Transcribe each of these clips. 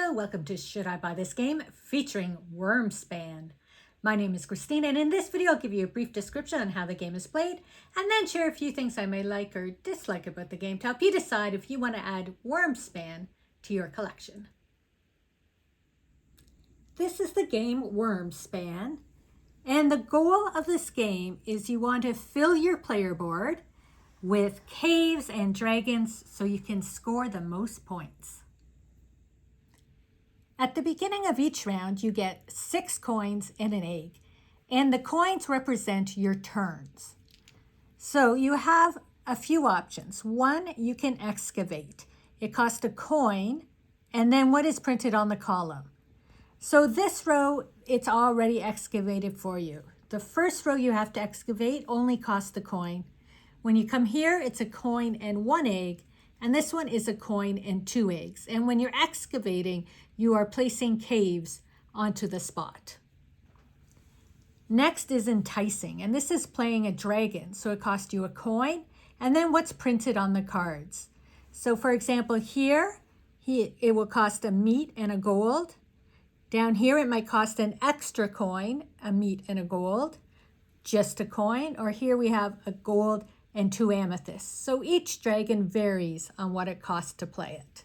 Hello, welcome to Should I Buy This Game featuring Wyrmspan. My name is Christine, and in this video I'll give you a brief description on how the game is played and then share a few things I may like or dislike about the game to help you decide if you want to add Wyrmspan to your collection. This is the game Wyrmspan, and the goal of this game is you want to fill your player board with caves and dragons so you can score the most points. At the beginning of each round, you get 6 coins and an egg, and the coins represent your turns. So you have a few options. One, you can excavate. It costs a coin, and then what is printed on the column. So this row, it's already excavated for you. The first row you have to excavate only costs a coin. When you come here, it's a coin and 1 egg, and this one is a coin and 2 eggs. And when you're excavating, you are placing caves onto the spot. Next is enticing, and this is playing a dragon. So it costs you a coin and then what's printed on the cards. So for example, here, it will cost a meat and a gold. Down here, it might cost an extra coin, a meat and a gold, just a coin. Or here we have a gold and 2 amethysts. So each dragon varies on what it costs to play it.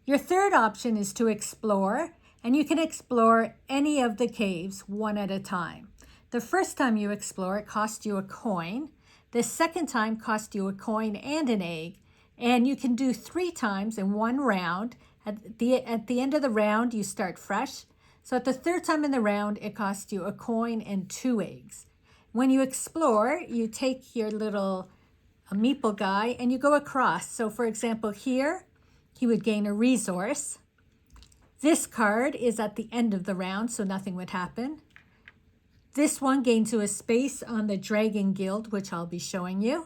Your third option is to explore, and you can explore any of the caves one at a time. The first time you explore, it costs you a coin. The second time costs you a coin and an egg, and you can do 3 times in one round. At the end of the round, you start fresh. So at the third time in the round, it costs you a coin and 2 eggs. When you explore, you take your little meeple guy and you go across. So for example, here, he would gain a resource. This card is at the end of the round, so nothing would happen. This one gains you a space on the Dragon Guild, which I'll be showing you.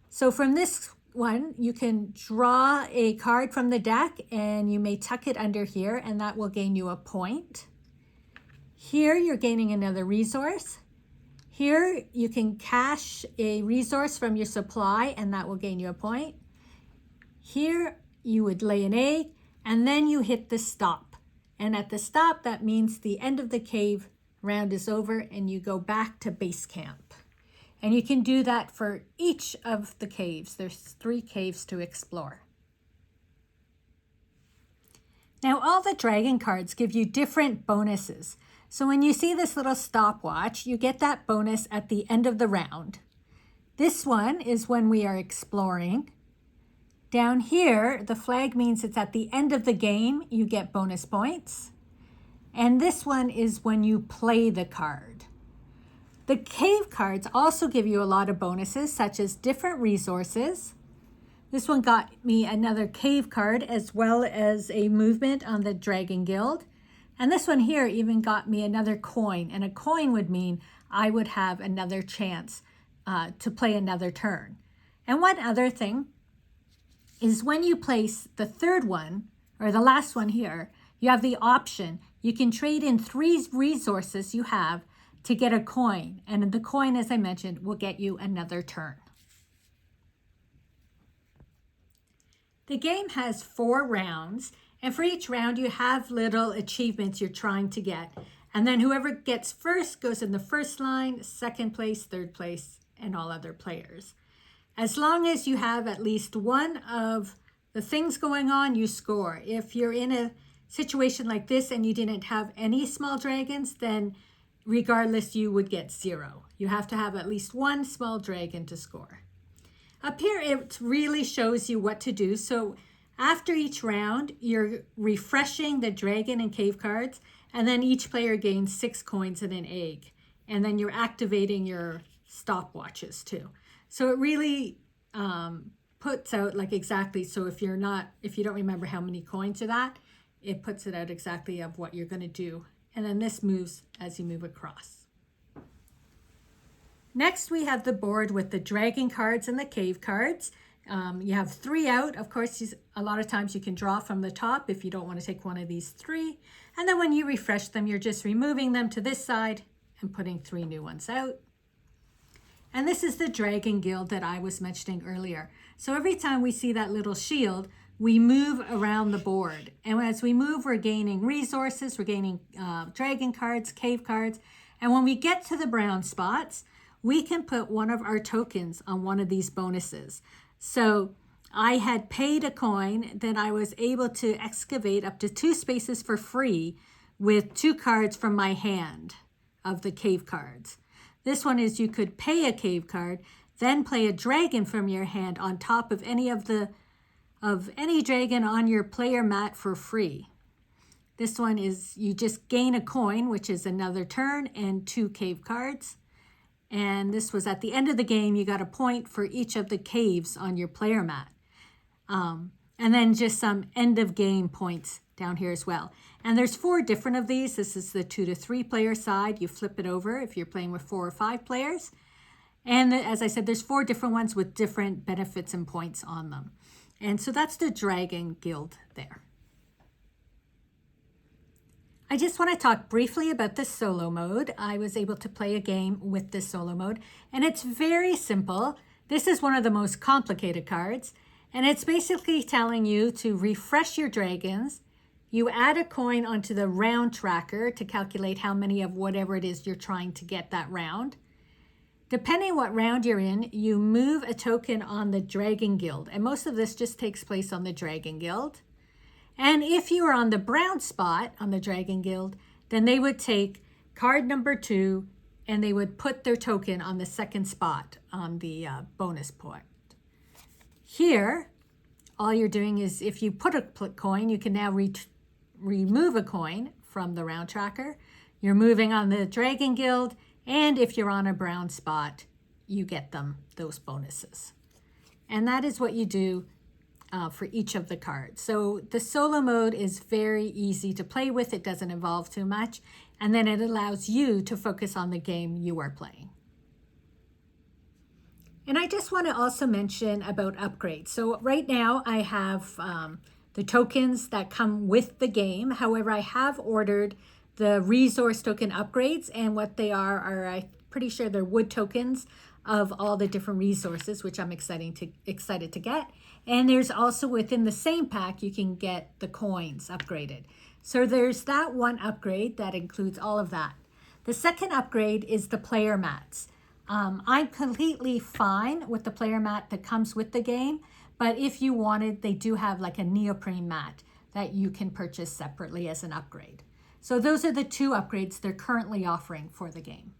So from this one, you can draw a card from the deck and you may tuck it under here, and that will gain you a point. Here, you're gaining another resource. Here, you can cache a resource from your supply, and that will gain you a point. Here, you would lay an egg, and then you hit the stop. And at the stop, that means the end of the cave round is over, and you go back to base camp. And you can do that for each of the caves. There's 3 caves to explore. Now, all the dragon cards give you different bonuses. So when you see this little stopwatch, you get that bonus at the end of the round. This one is when we are exploring. Down here, the flag means it's at the end of the game, you get bonus points. And this one is when you play the card. The cave cards also give you a lot of bonuses, such as different resources. This one got me another cave card as well as a movement on the Dragon Guild. And this one here even got me another coin, and a coin would mean I would have another chance to play another turn. And one other thing is when you place the third one, or the last one here, you have the option. You can trade in 3 resources you have to get a coin, and the coin, as I mentioned, will get you another turn. The game has 4 rounds, and for each round you have little achievements you're trying to get. And then whoever gets first goes in the first line, second place, third place, and all other players. As long as you have at least one of the things going on, you score. If you're in a situation like this and you didn't have any small dragons, then regardless, you would get 0. You have to have at least 1 small dragon to score. Up here, it really shows you what to do. So after each round, you're refreshing the dragon and cave cards, and then each player gains 6 coins and an egg. And then you're activating your stopwatches too. So it really puts out like exactly, so if you don't remember how many coins are that, it puts it out exactly of what you're going to do. And then this moves as you move across. Next, we have the board with the dragon cards and the cave cards. You have 3 out. Of course, a lot of times you can draw from the top if you don't want to take one of these 3. And then when you refresh them, you're just removing them to this side and putting 3 new ones out. And this is the Dragon Guild that I was mentioning earlier. So every time we see that little shield, we move around the board. And as we move, we're gaining resources, we're gaining dragon cards, cave cards. And when we get to the brown spots, we can put one of our tokens on one of these bonuses. So I had paid a coin, then I was able to excavate up to 2 spaces for free with 2 cards from my hand of the cave cards. This one is you could pay a cave card, then play a dragon from your hand on top of any dragon on your player mat for free. This one is you just gain a coin, which is another turn, and 2 cave cards. And this was at the end of the game, you got a point for each of the caves on your player mat. And then just some end of game points down here as well. And there's 4 different of these. This is the 2 to 3 player side. You flip it over if you're playing with 4 or 5 players. And as I said, there's 4 different ones with different benefits and points on them. And so that's the Dragon Guild there. I just want to talk briefly about the solo mode. I was able to play a game with this solo mode, and it's very simple. This is one of the most complicated cards, and it's basically telling you to refresh your dragons. You add a coin onto the round tracker to calculate how many of whatever it is you're trying to get that round. Depending what round you're in, you move a token on the Dragon Guild, and most of this just takes place on the Dragon Guild. And if you are on the brown spot on the Dragon Guild, then they would take card number 2 and they would put their token on the second spot on the bonus point. Here, all you're doing is if you put a coin, you can now remove a coin from the round tracker. You're moving on the Dragon Guild, and if you're on a brown spot, you get those bonuses. And that is what you do for each of the cards. So the solo mode is very easy to play with. It doesn't involve too much. And then it allows you to focus on the game you are playing. And I just want to also mention about upgrades. So right now I have the tokens that come with the game. However, I have ordered the resource token upgrades, and what they are I'm pretty sure they're wood tokens of all the different resources, which I'm excited to get. And there's also within the same pack, you can get the coins upgraded. So there's that one upgrade that includes all of that. The second upgrade is the player mats. I'm completely fine with the player mat that comes with the game, but if you wanted, they do have like a neoprene mat that you can purchase separately as an upgrade. So those are the 2 upgrades they're currently offering for the game.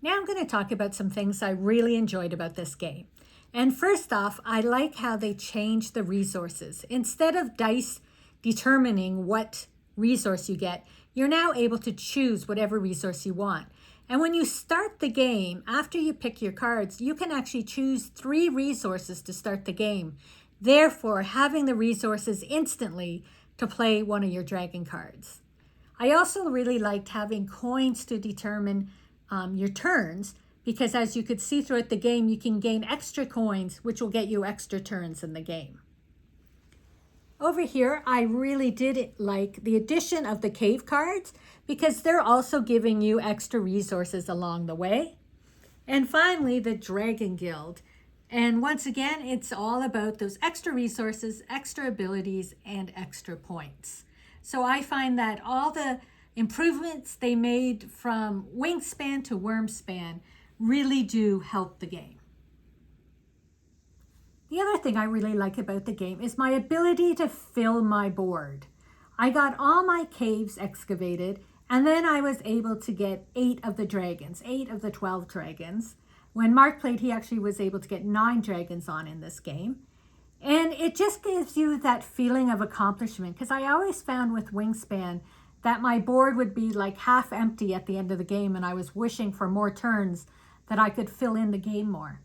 Now I'm going to talk about some things I really enjoyed about this game. And first off, I like how they changed the resources. Instead of dice determining what resource you get, you're now able to choose whatever resource you want. And when you start the game, after you pick your cards, you can actually choose 3 resources to start the game. Therefore, having the resources instantly to play one of your dragon cards. I also really liked having coins to determine your turns, because as you could see throughout the game, you can gain extra coins, which will get you extra turns in the game. Over here, I really did like the addition of the cave cards, because they're also giving you extra resources along the way. And finally, the Dragon Guild. And once again, it's all about those extra resources, extra abilities, and extra points. So I find that all the improvements they made from Wingspan to Wyrmspan really do help the game. The other thing I really like about the game is my ability to fill my board. I got all my caves excavated, and then I was able to get 8 of the dragons, 8 of the 12 dragons. When Mark played, he actually was able to get 9 dragons on in this game. And it just gives you that feeling of accomplishment, because I always found with Wingspan that my board would be like half empty at the end of the game, and I was wishing for more turns that I could fill in the game more.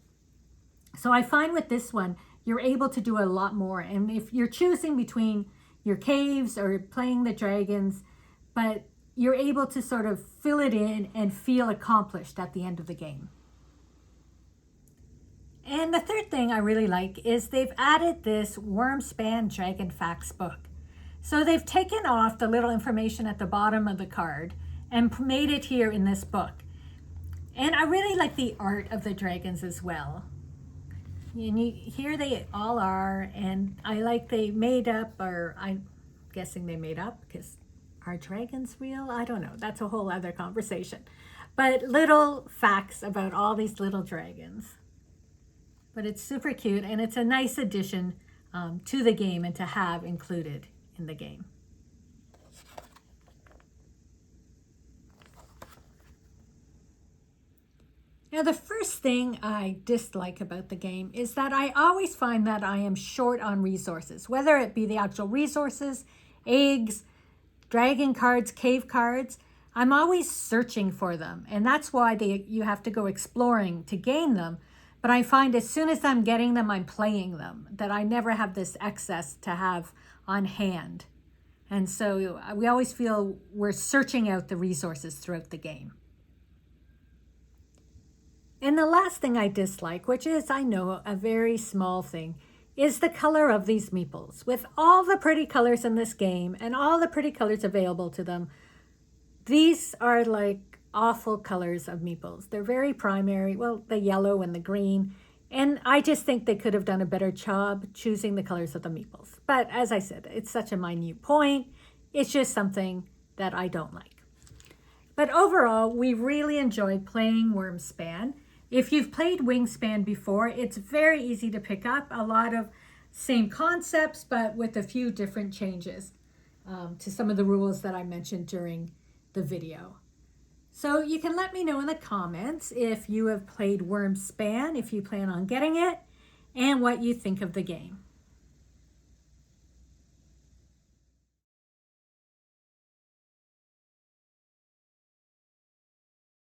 So I find with this one, you're able to do a lot more. And if you're choosing between your caves or playing the dragons, but you're able to sort of fill it in and feel accomplished at the end of the game. And the third thing I really like is they've added this Wyrmspan Dragon Facts book. So they've taken off the little information at the bottom of the card and made it here in this book. And I really like the art of the dragons as well. And here they all are, and I like they made up, or I'm guessing they made up because are dragons real? I don't know. That's a whole other conversation. But little facts about all these little dragons. But it's super cute, and it's a nice addition to the game and to have included in the game. Now, the first thing I dislike about the game is that I always find that I am short on resources, whether it be the actual resources, eggs, dragon cards, cave cards. I'm always searching for them, and that's why you have to go exploring to gain them. But I find as soon as I'm getting them, I'm playing them, that I never have this excess to have on hand. And so we always feel we're searching out the resources throughout the game. And the last thing I dislike, which is, I know, a very small thing, is the color of these meeples. With all the pretty colors in this game and all the pretty colors available to them, these are like awful colors of meeples. They're very primary, well, the yellow and the green, and I just think they could have done a better job choosing the colors of the meeples. But as I said, it's such a minute point. It's just something that I don't like. But overall, we really enjoyed playing Wyrmspan. If you've played Wingspan before, it's very easy to pick up. A lot of same concepts, but with a few different changes to some of the rules that I mentioned during the video. So you can let me know in the comments if you have played Wyrmspan, if you plan on getting it, and what you think of the game.